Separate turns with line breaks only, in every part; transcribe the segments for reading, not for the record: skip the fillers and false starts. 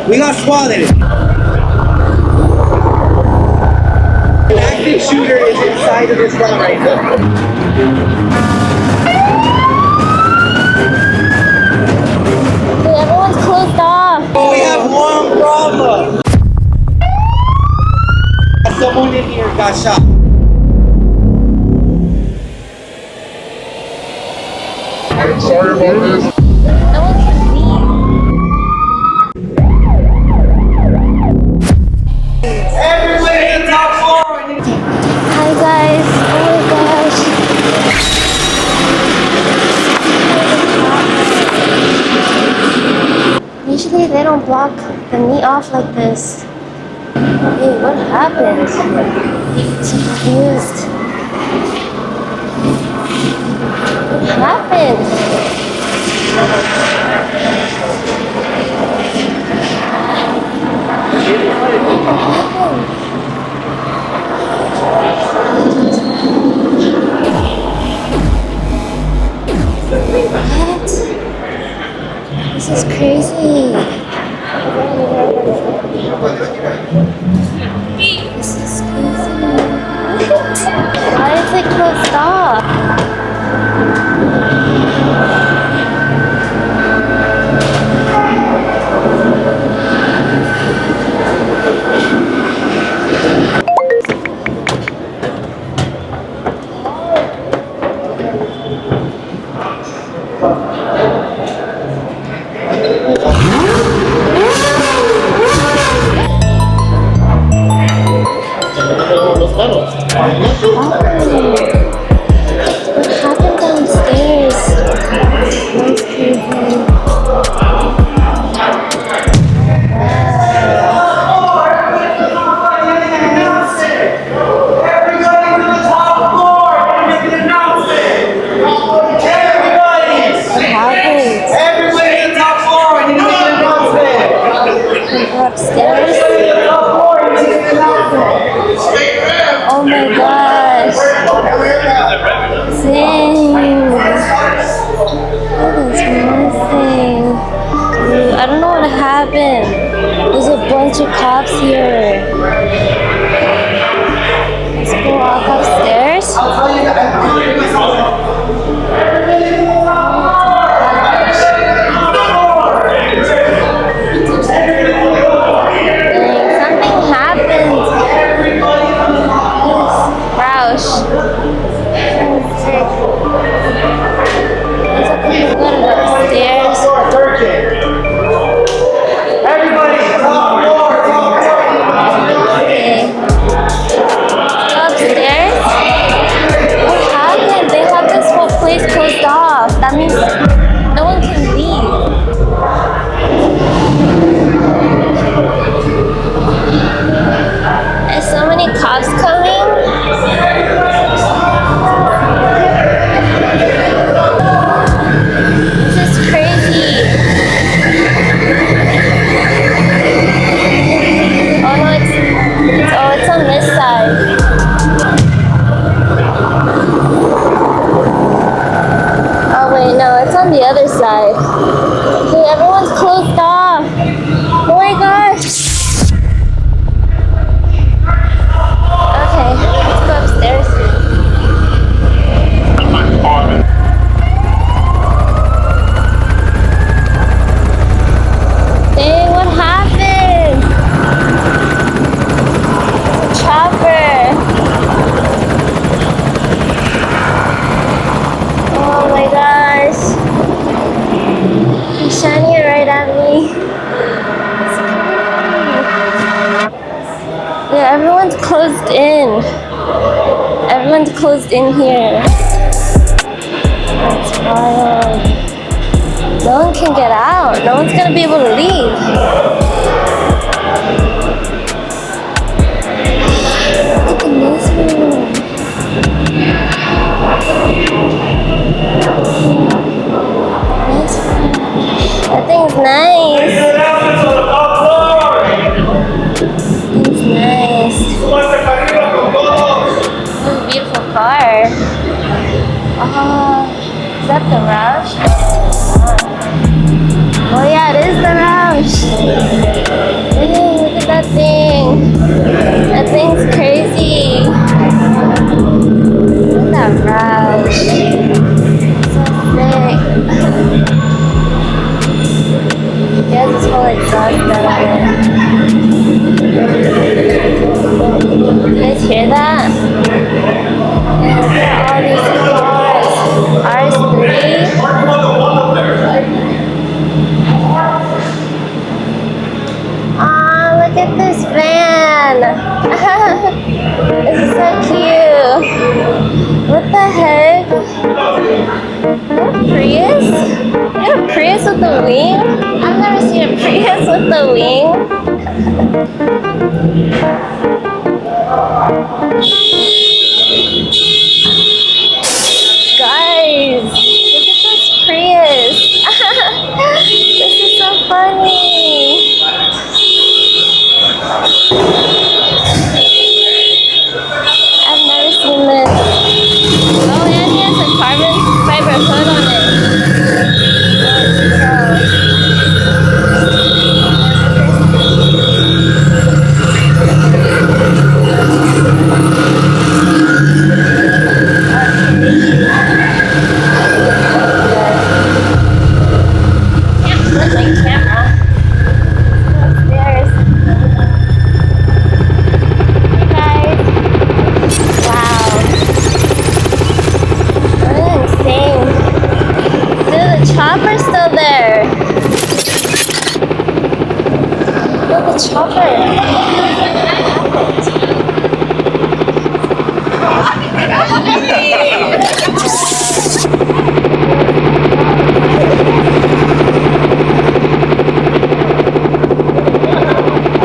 We got swatted. An active shooter is inside of this room right now.
Dude, everyone's closed off.
We have one problem. Someone in here got shot.
I'm sorry about this.
No one can leave.
Everybody in the top floor.
Hi guys. Oh my gosh. Usually they don't block the knee off like this. Hey, what happened? I'm so confused. What happened? What? This is crazy. This is crazy. Why is it closed off? What happened downstairs? That's crazy.
Everybody to the top floor. Make an announcement. Everybody.
What happened?
Everybody to the top floor. I need to make an announcement.
We're upstairs? Oh my gosh. Dang. That is missing. Dude, I don't know what happened. There's a bunch of cops here. Let's go walk upstairs. Something happened. Roush. There's a couple of upstairs.
Everybody, top floor, top floor.
Okay. Upstairs? What happened? They have this whole place closed off. That means no one can leave. There's so many cops coming. This is crazy. Oh no, it's on this side. Oh wait, no, it's on the other side. Dude, everyone's closed off. Oh my gosh. Okay, let's go upstairs. Dang, what happened? It's a chopper. Oh my gosh. He's shining it right at me. It's crazy. Yeah, everyone's closed in. Everyone's closed in here. That's wild. No one can get out. No one's gonna be able to leave. Look in this room. That thing's nice. It's nice. What a beautiful car. Is that the Roush? Oh yeah, it is the Roush. exhaust bed on it. You guys hear that? And look at all these cars. R3. Aw, look at this van. This is so cute. What the heck? Prius? You have a Prius with the wing? I've never seen a Prius with the wing. Guys, look at this Prius. This is so funny. I've never seen this. Oh, and he has a carbon fiber hood on it. Can't flip my camera. Upstairs. Hey guys. Wow. That's insane. Dude, the chopper's still there. Look, the chopper.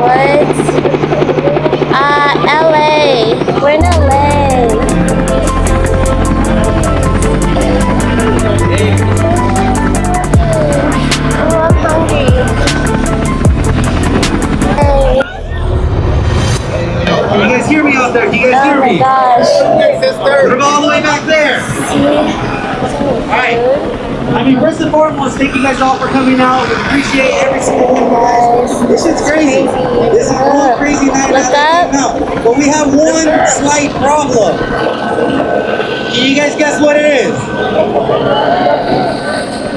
What? LA. We're in LA. Oh, I'm hungry. Hey.
You guys hear me out there? Do you guys
Oh
hear
my
me?
gosh.
Put them all the way back there. Alright. I mean, first and foremost, thank you guys all for coming out. We appreciate every single one of you guys. This shit's crazy. This is one crazy night.
Look up.
But we have one slight problem. Can you guys guess what it is?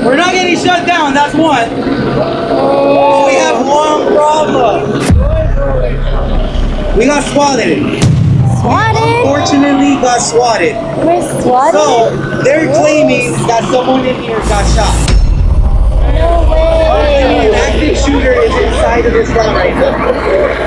We're not getting shut down, that's one. But we have one problem. We got swatted.
Swatted?
Unfortunately, got swatted.
We're swatted?
So, they're claiming that someone in here got shot.
No way.
An active shooter is inside of this room right now.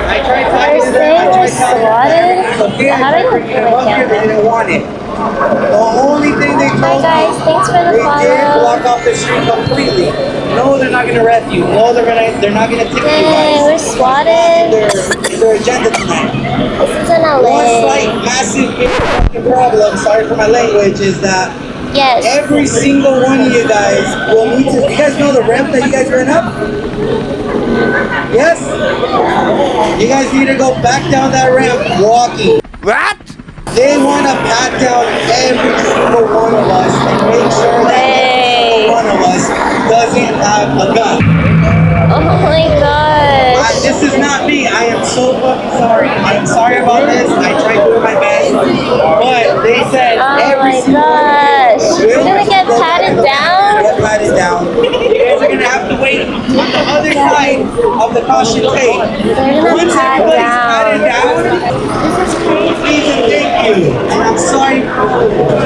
I tried talking to them. I tried telling them.
Swatted? How do you
They
feel like
didn't want it. The only thing they
Hi
told
guys,
me,
thanks for the
they did
follow.
block off the street completely. No, they're not gonna ref you. No, they're not gonna ticket you
Dang,
guys.
we're swatted.
Their agenda tonight.
This is in
One
LA.
slight, massive fucking problem, sorry for my language, is that
Yes.
every single one of you guys will need to. You guys know the ramp that you guys ran up? Yes? You guys need to go back down that ramp walking.
What?
They want to pat down every single one of us and make sure that every single one of us doesn't have a gun.
Oh my gosh.
This is not me. I am so fucking sorry. I am sorry about this. I tried doing my best. But they said
Oh
every
my
single
gosh. We're gonna get patted down?
Get patted down. You guys are gonna have to wait on the other side of the caution tape.
They're gonna
Once
pat
everybody's
down.
patted down,
This is crazy.
please and thank you. And I'm sorry for the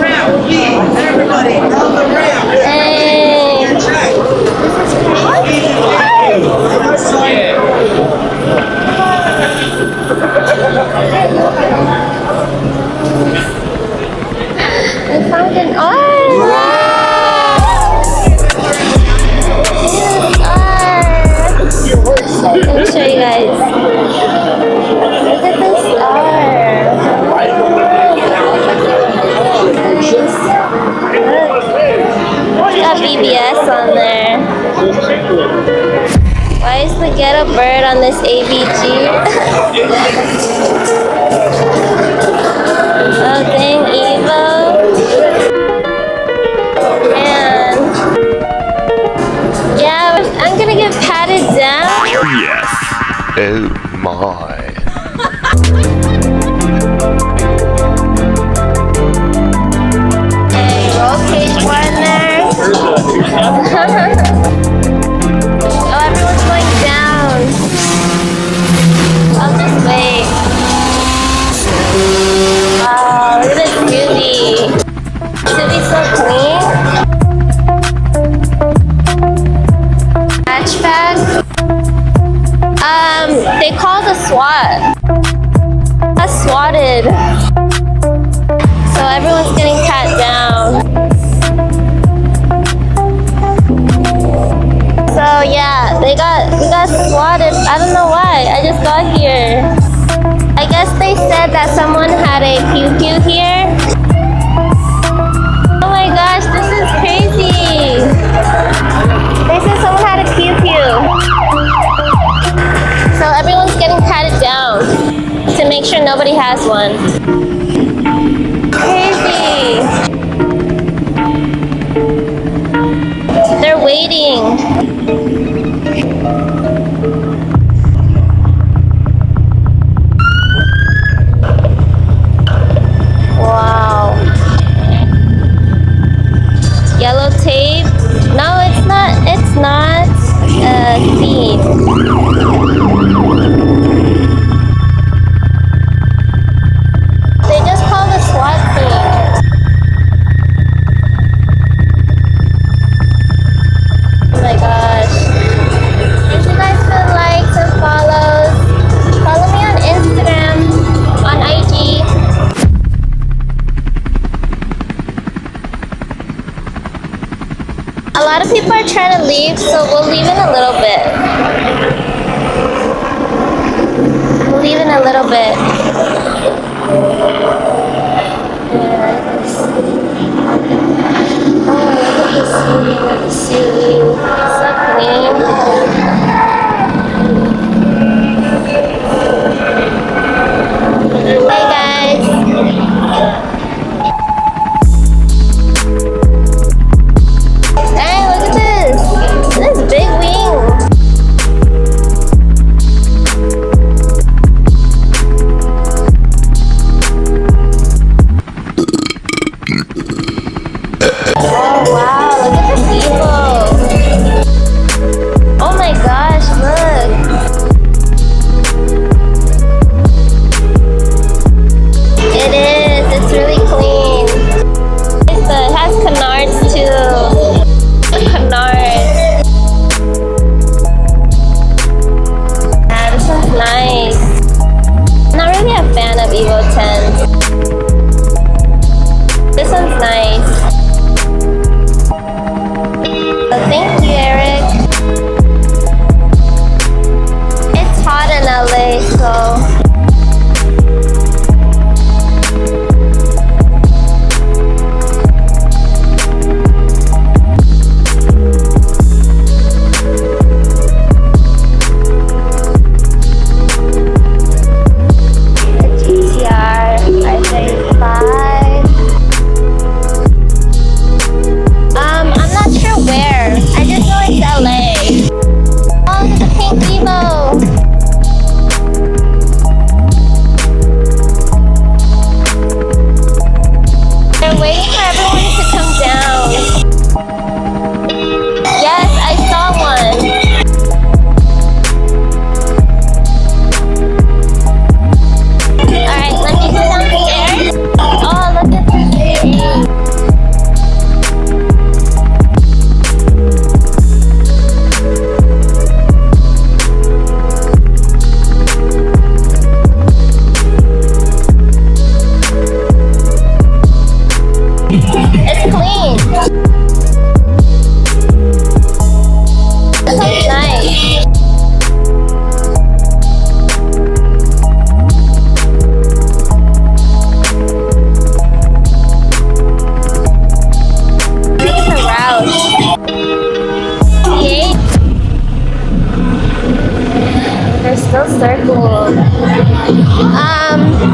ramp, please. Everybody, down the ramp.
Hey.
Your check. Please and thank you. And I'm sorry.
I found an arm. Let me show you guys. Look at this arm. It's got BBS on there. Why is the get a bird on this AVG? Oh dang, Evo. Man. Yeah, I'm gonna get patted down.
Yes. Oh my.
Hey, roll cage partner. they called the SWAT. That's swatted. So everyone's getting pat down. So yeah, we got swatted. I don't know why. I just got here. I guess they said that someone had a pew-pew here. Oh my gosh, this is crazy. They said someone had a pew-pew. So everyone's getting patted down to make sure nobody has one. Crazy. They're waiting. Wow. Yellow tape? No, it's not. It's not a theme. They just called the SWAT team. Oh my gosh. Thank you guys for the likes and follows. Follow me on Instagram, on IG. A lot of people are trying to leave, so we'll leave in a little bit. We'll leave in a little bit. Oh, look at the ceiling. So clean. Hey guys. Hey, look at this! This big wing! Oh wow, look at this eagle! Oh my gosh, look! It is, it's really clean. It has canards too. Canards. Yeah, this one's nice. I'm not really a fan of Evo 10s. This one's nice. So thank you, Eric. It's hot in LA, so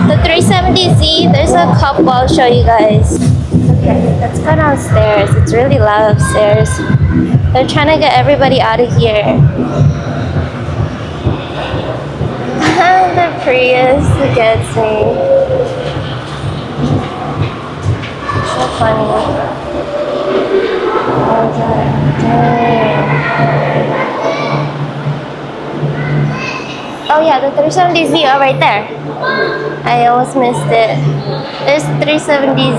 the 370Z, there's a couple I'll show you guys. Okay, let's go downstairs. It's really loud upstairs. They're trying to get everybody out of here. The Prius gets me. So funny. Oh god, dang. Oh yeah, the 370Z right there. I almost missed it. There's 370Z.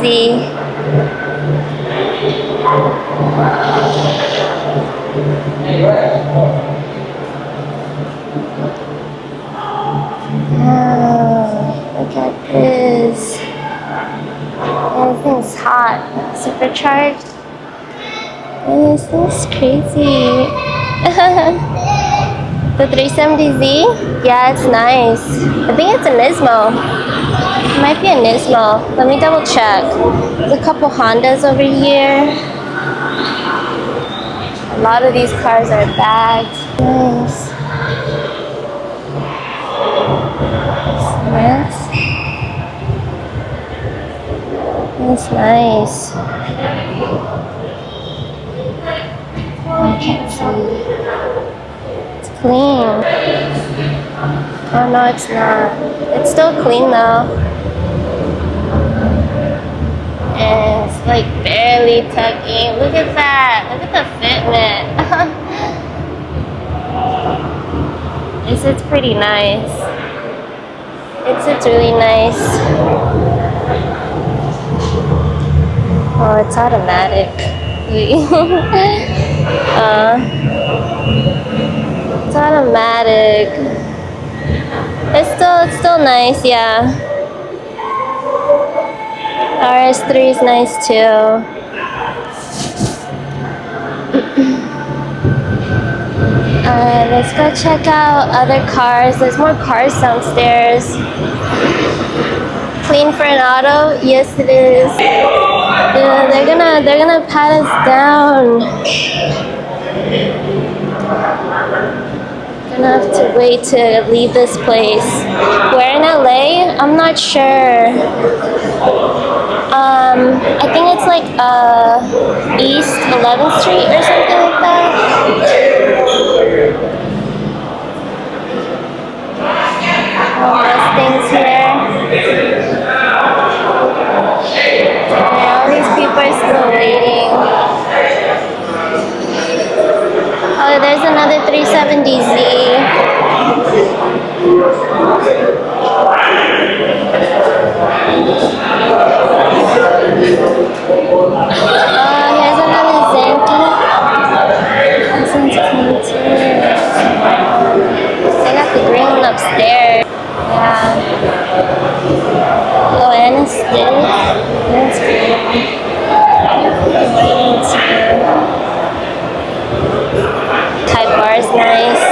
hot. Supercharged. This is crazy. The 370Z? Yeah, it's nice. I think it's a Nismo. It might be a Nismo. Let me double check. There's a couple Hondas over here. A lot of these cars are bagged. Nice. That's nice. I can't see. It's clean. Oh no, it's not. It's still clean though. And it's like barely tucking. Look at that. Look at the fitment. It sits pretty nice. It sits really nice. Oh, it's automatic. It's automatic. It's still nice, yeah. RS3 is nice too. Let's go check out other cars. There's more cars downstairs. Clean for an auto? Yes, it is. Yeah, they're gonna pat us down. Gonna have to wait to leave this place. Where in LA? I'm not sure. I think it's like East 11th Street or something like that. Mustangs here. Yeah, all these people are still waiting. Oh, there's another 370Z. Here's another Zenki. This one's clean too. They got the green one upstairs. Yeah. Oh, and it's this. That's cool. Type bar is nice.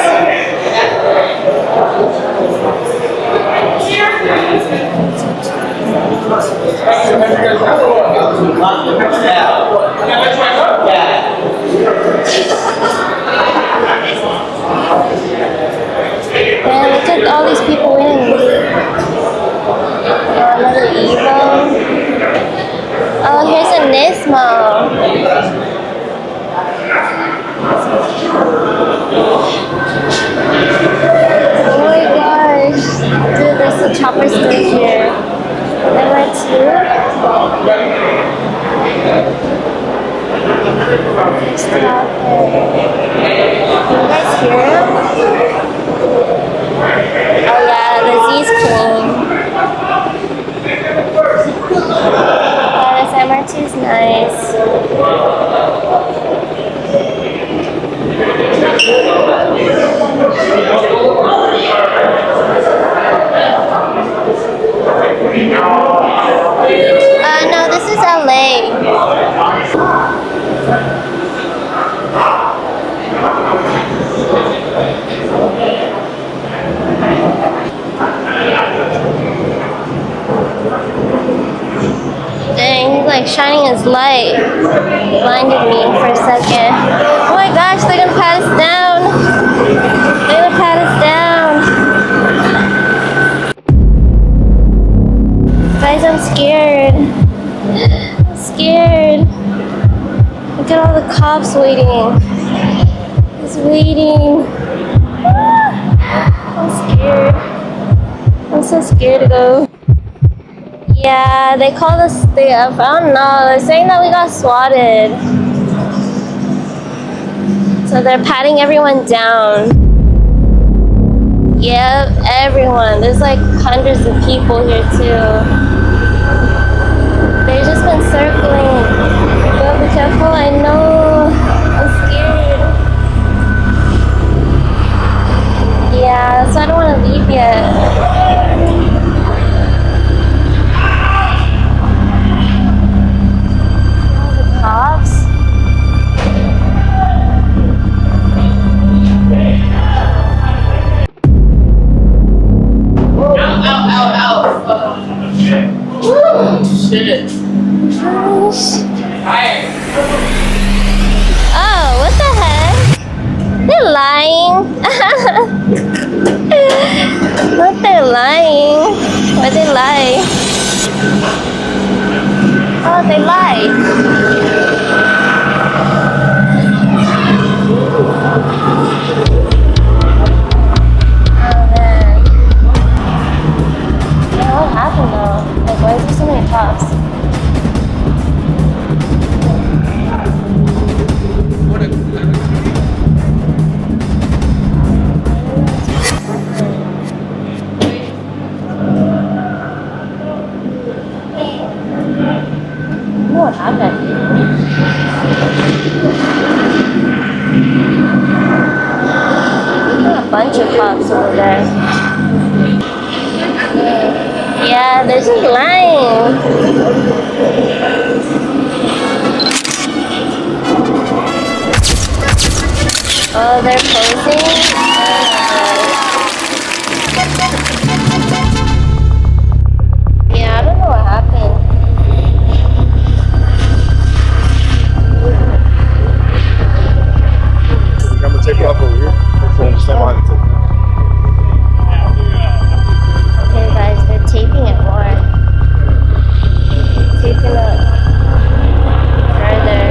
Man, look at all these people winning. Another Evo. Oh, here's a Nismo. Oh my gosh. Dude, there's a chopper still here. Am I too? There's still out there. Can you guys hear him? Oh yeah, the Z's clean. Oh, this MR2 is nice. No, this is LA. Dang, he's like shining his light. Blinded me for a second. Oh my gosh, they're gonna pat us down. They're gonna pat us down. Guys, I'm scared. I'm scared. Look at all the cops waiting. He's waiting. I'm scared. I'm so scared to go. Yeah, they called us, I don't know, they're saying that we got swatted. So they're patting everyone down. Yep, everyone. There's like hundreds of people here too. They've just been circling. Go be careful, I know. I'm scared. Yeah, so I don't want to leave yet. lying? Not they're lying. Why they lie? Oh, they lie. Oh man. Yeah, what happened though? Like, why is there so many cops? What happened? There's a bunch of cops over there. Yeah, they're just lying. Oh, they're posing? Yeah, I don't know what happened.
I'm gonna take it off over here. Stand behind the tape.
Okay, guys, they're taping it more. Taping it further.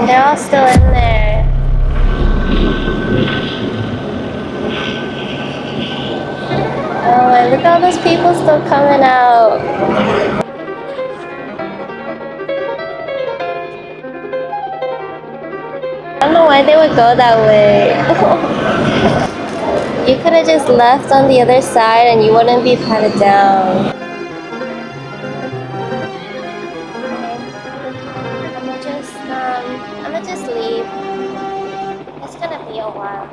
They're all still in there. Oh, and look at all those people still coming out. I don't know why they would go that way. You could have just left on the other side and you wouldn't be patted down. I'ma just leave. It's gonna be a while.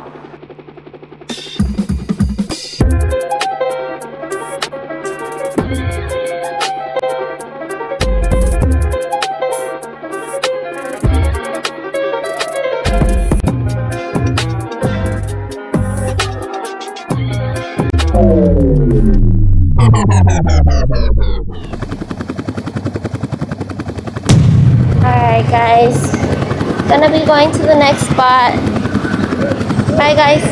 Alright guys, gonna be going to the next spot. Bye guys.